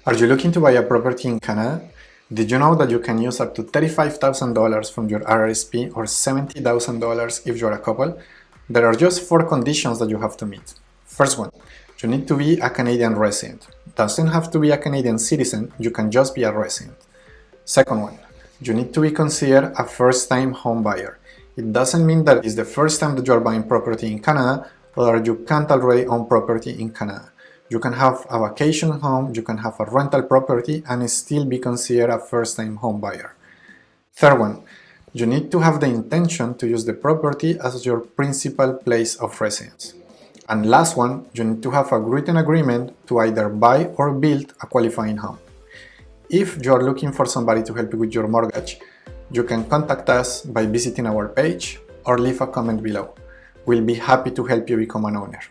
Are you looking to buy a property in Canada? Did you know that you can use up to $35,000 from your RRSP or $70,000 if you're a couple? There are just 4 conditions that you have to meet. First one, you need to be a Canadian resident. Doesn't have to be a Canadian citizen, you can just be a resident. Second one, you need to be considered a first-time home buyer. It doesn't mean that it's the first time that you are buying property in Canada or that you can't already own property in Canada. You can have a vacation home, you can have a rental property and still be considered a first-time home buyer. Third one, you need to have the intention to use the property as your principal place of residence. And last one, you need to have a written agreement to either buy or build a qualifying home. If you are looking for somebody to help you with your mortgage, you can contact us by visiting our page or leave a comment below. We'll be happy to help you become an owner.